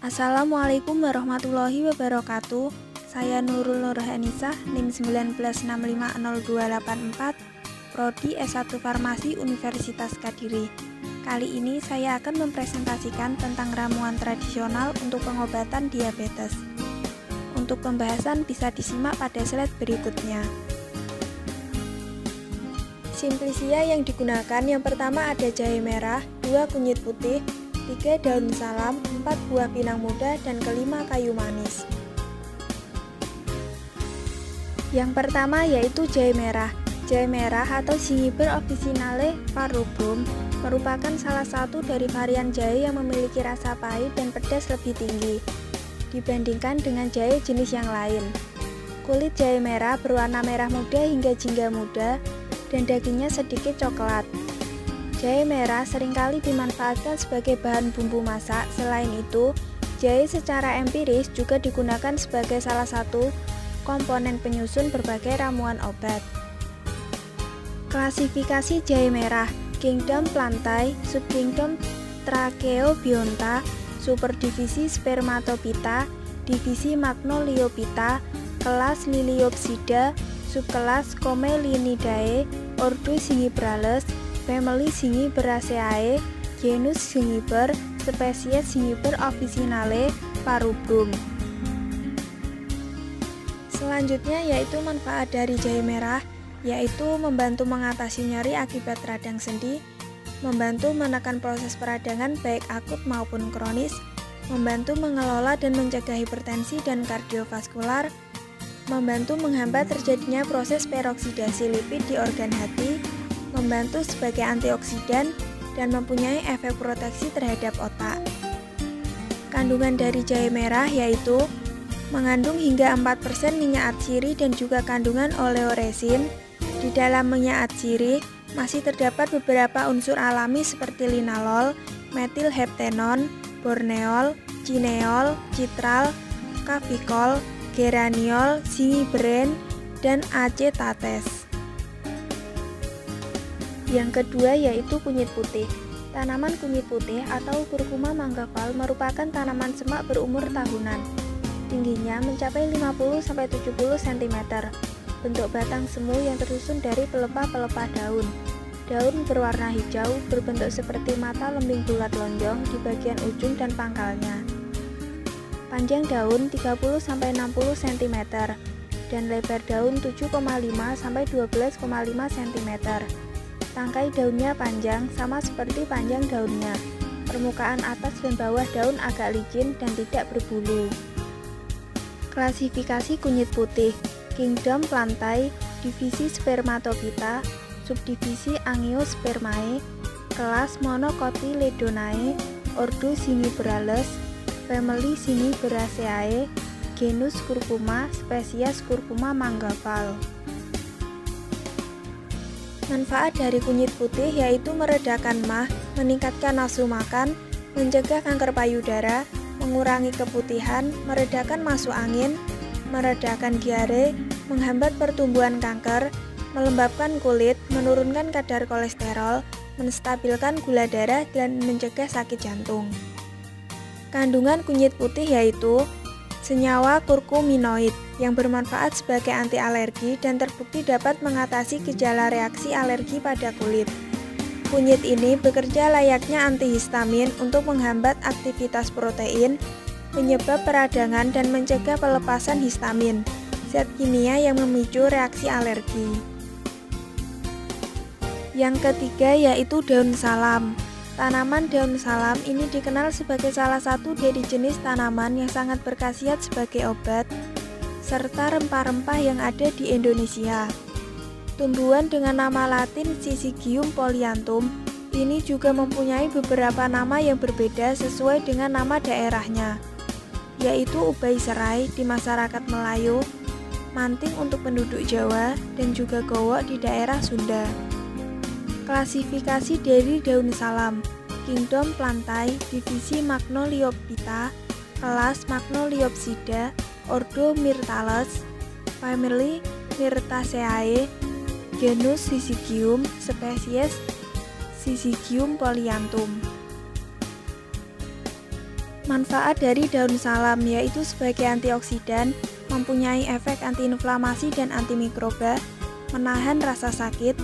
Assalamualaikum warahmatullahi wabarakatuh. Saya Nurul Nurhanisah, NIM 19650284, Prodi S1 Farmasi Universitas Kediri. Kali ini saya akan mempresentasikan tentang ramuan tradisional untuk pengobatan diabetes. Untuk pembahasan bisa disimak pada slide berikutnya. Simplisia yang digunakan yang pertama ada jahe merah, 2 kunyit putih, 3 daun salam, 4 buah pinang muda, dan kelima kayu manis. Yang pertama yaitu jahe merah. Jahe merah atau Zingiber officinale parubrum merupakan salah satu dari varian jahe yang memiliki rasa pahit dan pedas lebih tinggi dibandingkan dengan jahe jenis yang lain. Kulit jahe merah berwarna merah muda hingga jingga muda dan dagingnya sedikit coklat. Jahe merah seringkali dimanfaatkan sebagai bahan bumbu masak. Selain itu, jahe secara empiris juga digunakan sebagai salah satu komponen penyusun berbagai ramuan obat. Klasifikasi jahe merah: Kingdom Plantae, Subkingdom Tracheobionta, Superdivisi Spermatophyta, Divisi Magnoliophyta, kelas Liliopsida, subkelas Comelinidae, ordo Zingiberales, family Zingiberaceae, genus Zingiber, spesies Zingiber officinale parubrum. Selanjutnya yaitu manfaat dari jahe merah, yaitu membantu mengatasi nyeri akibat radang sendi, membantu menekan proses peradangan baik akut maupun kronis, membantu mengelola dan mencegah hipertensi dan kardiovaskular, membantu menghambat terjadinya proses peroksidasi lipid di organ hati, membantu sebagai antioksidan, dan mempunyai efek proteksi terhadap otak. Kandungan dari jahe merah yaitu mengandung hingga 4% minyak atsiri dan juga kandungan oleoresin. Di dalam minyak atsiri masih terdapat beberapa unsur alami seperti linalol, metilheptenon, borneol, cineol, citral, kafikol, geraniol, zingiberen, dan acetates. Yang kedua yaitu kunyit putih. Tanaman kunyit putih atau Curcuma manggaval merupakan tanaman semak berumur tahunan. Tingginya mencapai 50-70 cm. Bentuk batang semu yang tersusun dari pelepah-pelepah daun. Daun berwarna hijau, berbentuk seperti mata lembing bulat lonjong di bagian ujung dan pangkalnya. Panjang daun 30-60 cm dan lebar daun 7,5-12,5 cm. Tangkai daunnya panjang sama seperti panjang daunnya. Permukaan atas dan bawah daun agak licin dan tidak berbulu. Klasifikasi kunyit putih: Kingdom Plantae, Divisi Spermatophyta, Subdivisi Angiospermae, kelas Monocotyledonae, ordo Zingiberales, family Zingiberaceae, genus Curcuma, spesies Curcuma manggaval. Manfaat dari kunyit putih yaitu meredakan MAH, meningkatkan nafsu makan, mencegah kanker payudara, mengurangi keputihan, meredakan masuk angin, meredakan diare, menghambat pertumbuhan kanker, melembabkan kulit, menurunkan kadar kolesterol, menstabilkan gula darah, dan mencegah sakit jantung. Kandungan kunyit putih yaitu senyawa kurkuminoid yang bermanfaat sebagai anti alergi dan terbukti dapat mengatasi gejala reaksi alergi pada kulit. Kunyit ini bekerja layaknya antihistamin untuk menghambat aktivitas protein, penyebab peradangan, dan mencegah pelepasan histamin, zat kimia yang memicu reaksi alergi. Yang ketiga yaitu daun salam. Tanaman daun salam ini dikenal sebagai salah satu dari jenis tanaman yang sangat berkhasiat sebagai obat, serta rempah-rempah yang ada di Indonesia. Tumbuhan dengan nama latin Syzygium polyanthum ini juga mempunyai beberapa nama yang berbeda sesuai dengan nama daerahnya, yaitu ubai serai di masyarakat Melayu, manting untuk penduduk Jawa, dan juga gowok di daerah Sunda. Klasifikasi dari daun salam: Kingdom Plantae, Divisi Magnoliophyta, kelas Magnoliopsida, ordo Myrtales, family Myrtaceae, genus Syzygium, spesies Syzygium polyanthum. Manfaat dari daun salam yaitu sebagai antioksidan, mempunyai efek antiinflamasi dan antimikroba, menahan rasa sakit,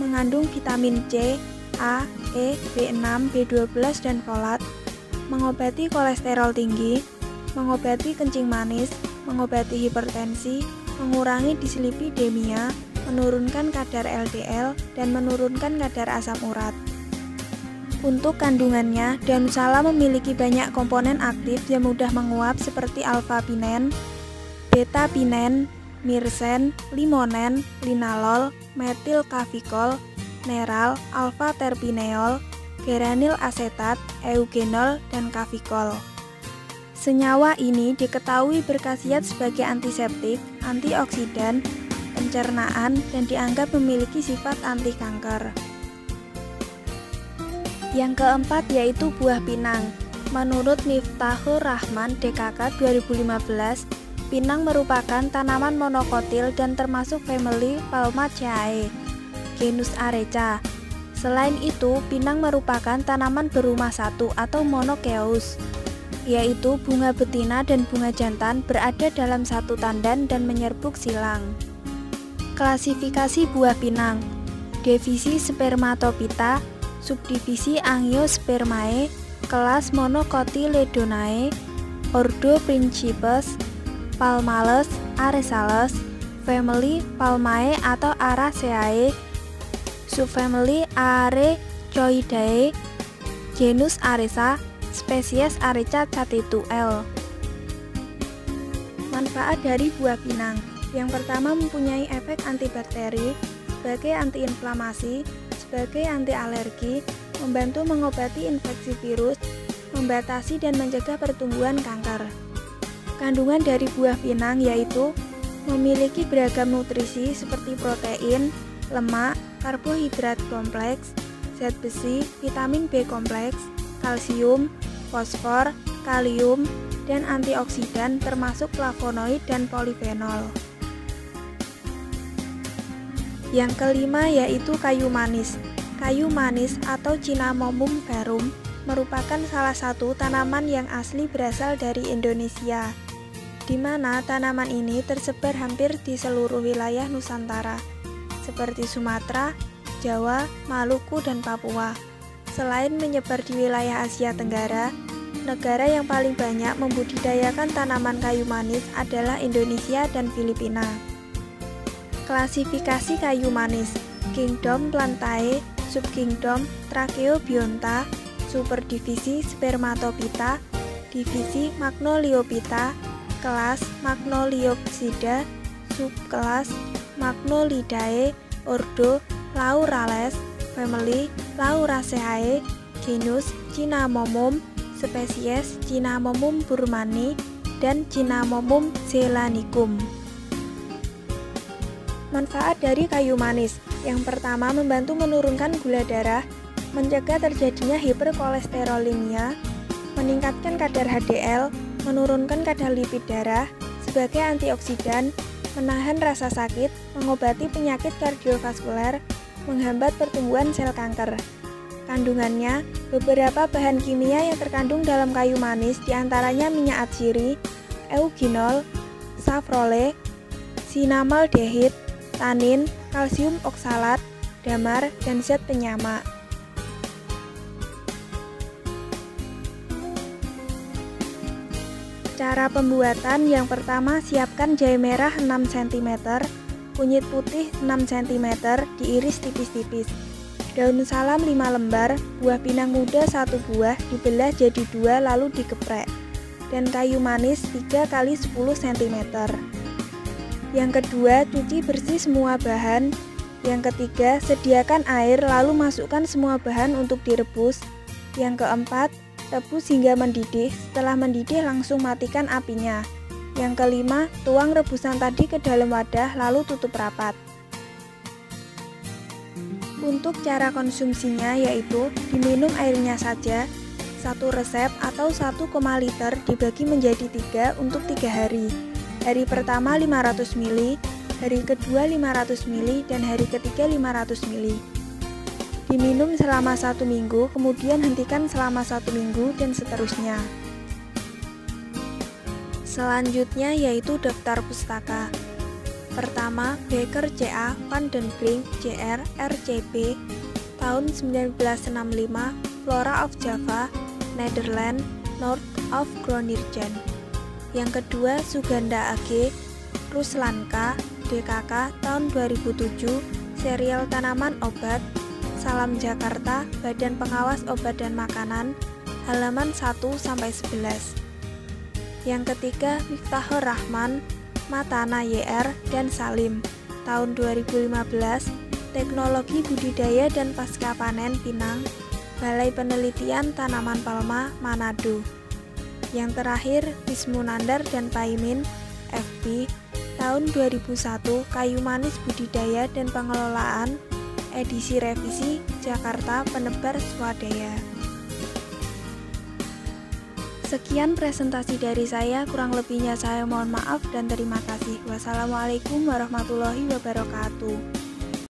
mengandung vitamin C, A, E, B6, B12, dan folat, mengobati kolesterol tinggi, mengobati kencing manis, mengobati hipertensi, mengurangi dislipidemia, menurunkan kadar LDL, dan menurunkan kadar asam urat. Untuk kandungannya, daun salam memiliki banyak komponen aktif yang mudah menguap seperti alpha-pinen, beta-pinen, myrcen, limonen, linalol, metil-kafikol, neral, alpha-terpineol, geranil asetat, eugenol, dan kafikol. Senyawa ini diketahui berkhasiat sebagai antiseptik, antioksidan, pencernaan, dan dianggap memiliki sifat anti kanker. Yang keempat yaitu buah pinang. Menurut Miftahur Rahman DKK 2015, pinang merupakan tanaman monokotil dan termasuk famili Palmaceae, genus Areca. Selain itu, pinang merupakan tanaman berumah satu atau monocoeus, yaitu bunga betina dan bunga jantan berada dalam satu tandan dan menyerbuk silang. Klasifikasi buah pinang: divisi Spermatophyta, subdivisi Angiospermae, kelas Monocotyledonae, ordo Principes, Palmales, Aresales, family Palmae atau Araceae, subfamily Arecoidae, genus Areca, spesies Areca catetu L. Manfaat dari buah pinang: yang pertama, mempunyai efek antibakteri, sebagai antiinflamasi, sebagai anti alergi, membantu mengobati infeksi virus, membatasi dan mencegah pertumbuhan kanker. Kandungan dari buah pinang yaitu memiliki beragam nutrisi seperti protein, lemak, karbohidrat kompleks, zat besi, vitamin B kompleks, kalsium, fosfor, kalium, dan antioksidan termasuk flavonoid dan polifenol. Yang kelima yaitu kayu manis. Kayu manis atau Cinnamomum verum merupakan salah satu tanaman yang asli berasal dari Indonesia, di mana tanaman ini tersebar hampir di seluruh wilayah Nusantara, seperti Sumatera, Jawa, Maluku, dan Papua. Selain menyebar di wilayah Asia Tenggara, negara yang paling banyak membudidayakan tanaman kayu manis adalah Indonesia dan Filipina. Klasifikasi kayu manis: Kingdom Plantae, Subkingdom Tracheobionta, Superdivisi Spermatophyta, Divisi Magnoliophyta, Kelas Magnoliopsida, Subkelas Magnolidae, Ordo Laurales, Family Lauraceae, Genus Cinnamomum, Spesies Cinnamomum burmani, dan Cinnamomum zelanicum. Manfaat dari kayu manis: yang pertama, membantu menurunkan gula darah, mencegah terjadinya hiperkolesterolemia, meningkatkan kadar HDL, menurunkan kadar lipid darah, sebagai antioksidan, menahan rasa sakit, mengobati penyakit kardiovaskuler, menghambat pertumbuhan sel kanker. Kandungannya: beberapa bahan kimia yang terkandung dalam kayu manis diantaranya minyak atsiri, eugenol, saffrole, cinnamaldehyd, tanin, kalsium oksalat, damar, dan zat penyama. Cara pembuatan: yang pertama, siapkan jahe merah 6 cm, kunyit putih 6 cm, diiris tipis-tipis, daun salam 5 lembar, buah pinang muda 1 buah, dibelah jadi 2 lalu digeprek, dan kayu manis 3 x 10 cm. Yang kedua, cuci bersih semua bahan. Yang ketiga, sediakan air lalu masukkan semua bahan untuk direbus. Yang keempat, rebus hingga mendidih. Setelah mendidih langsung matikan apinya. Yang kelima, tuang rebusan tadi ke dalam wadah lalu tutup rapat. Untuk cara konsumsinya yaitu diminum airnya saja. 1 resep atau 1,5 liter dibagi menjadi 3 untuk 3 hari. Hari pertama 500 ml, hari kedua 500 ml, dan hari ketiga 500 ml. Diminum selama 1 minggu, kemudian hentikan selama 1 minggu, dan seterusnya. Selanjutnya yaitu daftar pustaka. Pertama, Bekker C.A. van den Brink Jr. R.C.B. tahun 1965, Flora of Java, Netherlands, North of Groningen. Yang kedua, Suganda AG, Ruslanka, DKK tahun 2007, serial tanaman obat, Salam Jakarta, Badan Pengawas Obat dan Makanan, halaman 1-11. Yang ketiga, Miftahur Rahman, Matana YR, dan Salim, tahun 2015, Teknologi Budidaya dan Pasca Panen Pinang, Balai Penelitian Tanaman Palma, Manado. Yang terakhir, Wismunandar dan Paimin, FB, tahun 2001, Kayu Manis Budidaya dan Pengelolaan, edisi revisi, Jakarta, Penebar Swadaya. Sekian presentasi dari saya, kurang lebihnya saya mohon maaf dan terima kasih. Wassalamualaikum warahmatullahi wabarakatuh.